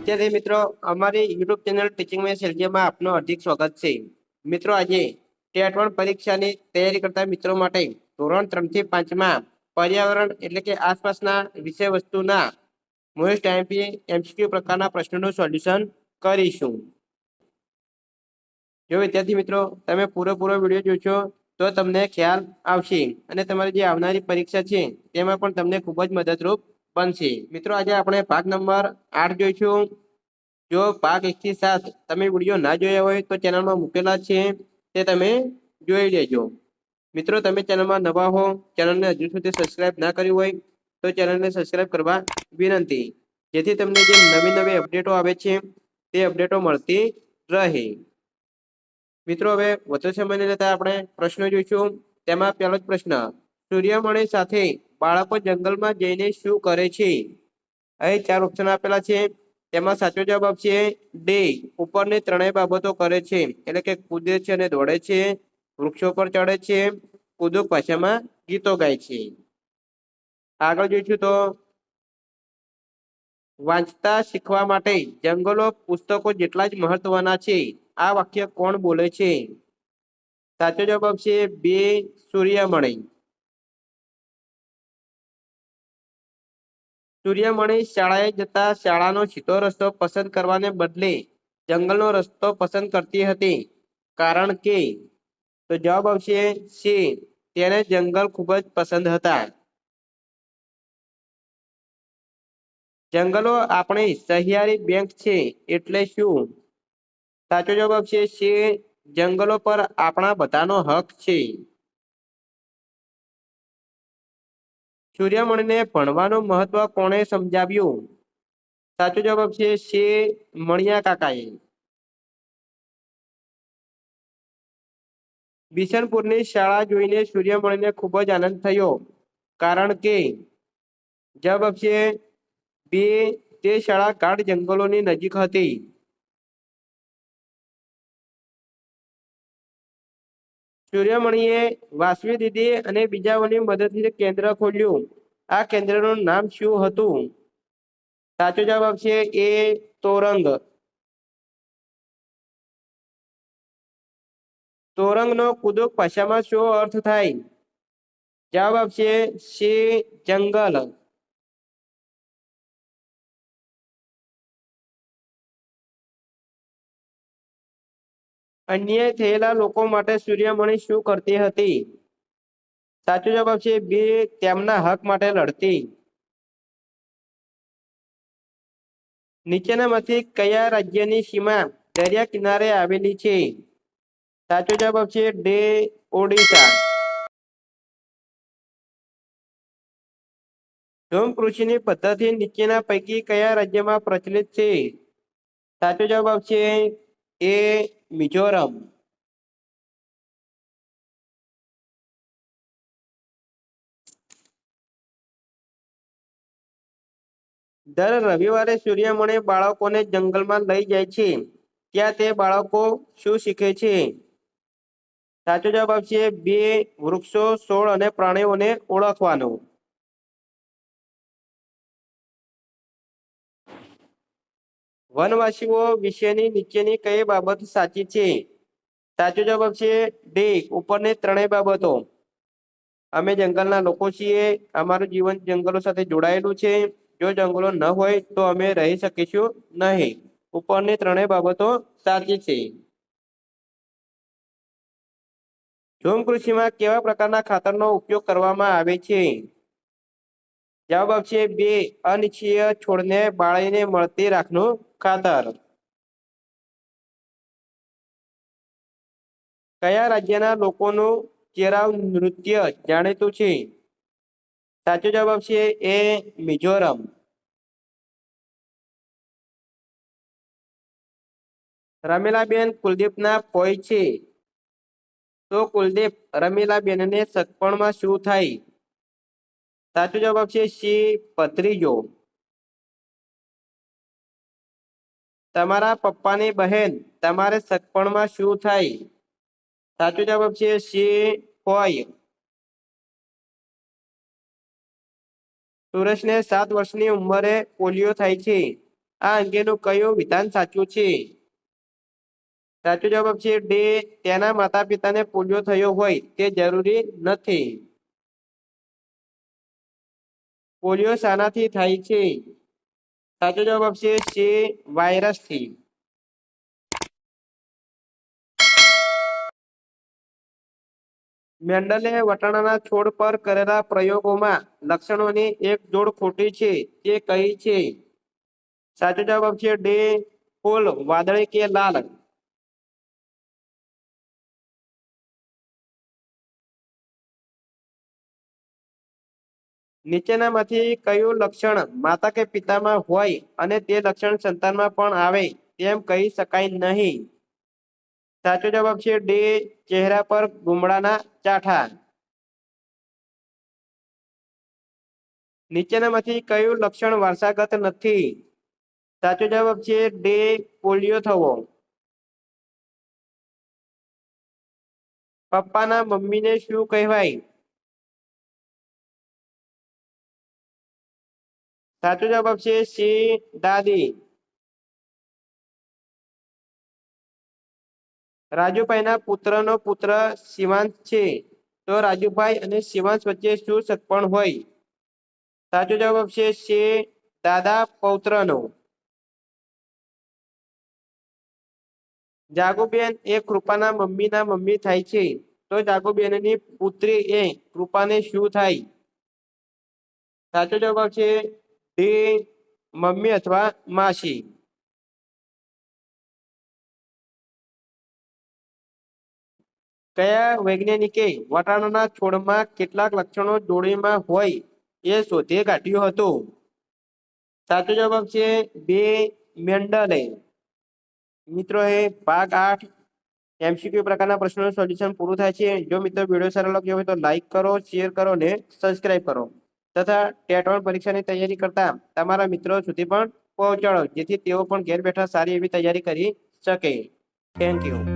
વિદ્યાર્થી મિત્રો, અમારી યુટ્યુબ ચેનલ ટીચિંગ વિથ સેલ્જિયમમાં આપનું હાર્દિક સ્વાગત છે. મિત્રો, આજે ટેટ 1 પરીક્ષાની તૈયારી કરતા મિત્રો માટે ધોરણ 3 થી 5 માં પર્યાવરણ એટલે કે આસપાસના વિષય વસ્તુના મોસ્ટ આઈએમપી એમસીક્યુ પ્રકારના પ્રશ્નોનું સોલ્યુશન કરીશું. જો વિદ્યાર્થી મિત્રો તમે પૂરો વિડીયો જોશો તો તમને ખ્યાલ આવશે અને તમારી જે આવનારી પરીક્ષા છે તેમાં પણ તમને ખૂબ જ મદદરૂપ બનશે. મિત્રો, આજે આપણે ભાગ નંબર 8 જોઈશું. જો ભાગ 1 થી 7 તમે વિડીયો ના જોયા હોય તો ચેનલમાં મૂકેલા છે, તે તમે જોઈ લેજો. મિત્રો, તમે ચેનલમાં નવા હો, ચેનલને હજુ સુધી સબસ્ક્રાઇબ ના કરી હોય તો ચેનલને સબસ્ક્રાઇબ કરવા વિનંતી, જેથી તમને જે નવી અપડેટો આવે છે તે અપડેટો મળતી રહે. મિત્રો, હવે વધુ સમય નહીં લેતા આપણે પ્રશ્નો જોઈશું. તેમાં પહેલો જ પ્રશ્ન: સૂર્યમણિ સાથે બાળકો જંગલમાં જઈને શું કરે છે? અહીં 4 ઓપ્શન આપેલા છે. તેમાં સાચો જવાબ આપશે ડી, ઉપરની ત્રણેય બાબતો કરે છે. એટલે કે કૂદે છે અને દોડે છે, વૃક્ષો પર ચડે છે, કુદુક ભાષામાં ગીતો ગાય છે. આગળ જોઈશું તો વાંચતા શીખવા માટે જંગલો પુસ્તકો જેટલા જ મહત્વના છે. આ વાક્ય કોણ બોલે છે? સાચો જવાબ આપશે બે, સૂર્યમણિ. સૂર્યમણિ શાળાએ જતા શાળાનો સીધો રસ્તો પસંદ કરવાને બદલે જંગલનો રસ્તો પસંદ કરતી હતી, કારણ કે તો જવાબ આવશે સી, તેને જંગલ ખૂબ જ પસંદ હતા. જંગલો આપણી સહિયારી બેંક છે એટલે શું? સાચો જવાબ આવશે સી, જંગલો પર આપણા બધાનો હક છે. સૂર્યમણિને ભણવાનું મહત્વ કોણે સમજાવ્યું? સાચો જવાબ આપશે સી, મણિયા કાકાએ. બિશનપુરની શાળા જોઈને સૂર્યમણિને ખૂબ જ આનંદ થયો, કારણ કે જવાબ આપશે બે, તે શાળા ગાઢ જંગલોની નજીક હતી. સૂર્યમણિએ વાસવી દીદી અને બીજાઓની મદદથી કેન્દ્ર ખોલ્યું. આ કેન્દ્રનું નામ શું હતું? સાચો જવાબ આપશે એ, તોરંગ. તોરંગનો કુદુક ભાષામાં શું અર્થ થાય? જવાબ આપશે સી, જંગલ. અન્યાય થયેલા લોકો માટે સૂર્યમણિ શું કરતી હતી? સાચો જવાબ આપશે બે, તેમના હક માટે લડતી. નીચેનામાંથી કયા રાજ્યની સીમા દરિયા કિનારે આવેલી છે? સાચો જવાબ આપશે ડે, ઓડિશા. ધૂમ કૃષિની પદ્ધતિ નીચેના પૈકી કયા રાજ્યમાં પ્રચલિત છે? સાચો જવાબ આપશે એ, મિઝોરમ. દર રવિવારે સૂર્યમણિ બાળકોને જંગલમાં લઈ જાય છે. ત્યાં તે બાળકો શું શીખે છે? સાચો જવાબ આપશે બે, વૃક્ષો, છોડ અને પ્રાણીઓને ઓળખવાનું. વનવાસીઓ વિશેની નીચેની કઈ બાબત સાચી છે? સાચો જવાબ આપશે ડી, ઉપરની ત્રણેય બાબતો. અમે જંગલના લોકો છીએ, અમારું જીવન જંગલો સાથે જોડાયેલું છે. જો જંગલો ન હોય તો અમે રહી શકીશું નહીં. ઉપરની ત્રણેય બાબતો સાચી છે. ઝૂમ કૃષિમાં કેવા પ્રકારના ખાતરનો ઉપયોગ કરવામાં આવે છે? જવાબ આપશે બે, અનિચ્છનીય છોડને બાળીને મળતી રાખનું ખાતર. કયા રાજ્યના લોકોનું ચેરાવ નૃત્ય જાણીતું છે? સાચો જવાબ આપશે એ, મિઝોરમ. રમીલાબેન કુલદીપના ફોઈ છે, તો કુલદીપ રમીલાબેનને સગપણમાં શું થાય? સાચો જવાબ આપશે સી, ભત્રીજો. તમારા પપ્પાની બહેન તમારે સગપણમાં શું થાય? સાચો જવાબ આપશે સી, ફોઈ. સુરેશને 7 વર્ષની ઉંમરે પોલિયો થાય છે. આ અંગેનું કયું વિધાન સાચું છે? સાચો જવાબ છે ડે, તેના માતા પિતાને પોલિયો થયો હોય તે જરૂરી નથી. પોલિયો શાનાથી થાય છે? સાચો જવાબ છે સી, વાયરસથી. મેન્ડલે વટાણાના છોડ પર કરેલા પ્રયોગોમાં લક્ષણોની એક જોડ ખોટી છે તે કઈ છે? સાચો જવાબ છે ડે, ફૂલ વાદળી કે લાલ. નીચેનામાંથી કયું લક્ષણ માતા કે પિતામાં હોય અને તે લક્ષણ સંતાનમાં પણ આવે તેમ કહી શકાય નહીં? સાચો જવાબ છે ડે, ચહેરા પર ગુમડાના ચાઠા. નીચેનામાંથી કયું લક્ષણ વારસાગત નથી? સાચો જવાબ છે ડે, પોલિયો થવો. પપ્પાના મમ્મીને શું કહેવાય? સાચો જવાબ છે સી, દાદી. રાજુભાઈના પુત્રનો પુત્ર શિવાંશ છે, તો રાજુભાઈ અને શિવાંશ વચ્ચે શું સગપણ હોય? સાચો જવાબ છે સી, દાદા પૌત્રનો. જાગુબેન એ કૃપાના મમ્મીના મમ્મી થાય છે, તો જાગુબેનની પુત્રી એ કૃપાને શું થાય? સાચો જવાબ છે ડી, મમ્મી અથવા માસી. કયા વૈજ્ઞાનિકે વટાણાના છોડમાં કેટલાક લક્ષણો જોડીમાં હોય એ શોધી કાઢ્યું હતું? સાચો જવાબ છે બે, મેન્ડલે. મિત્રો એ ભાગ 8 એમસીક્યુ પ્રકારના પ્રશ્નોનું સોલ્યુશન પૂરું થાય છે. જો મિત્રો વિડીયો સારો લાગ્યો હોય તો લાઈક કરો, શેર કરો ને સબસ્ક્રાઇબ કરો તથા ટેટ1 પરીક્ષાની તૈયારી કરતા તમારા મિત્રો સુધી પણ પહોંચાડો, જેથી તેઓ પણ ઘેર બેઠા સારી એવી તૈયારી કરી શકે. Thank you.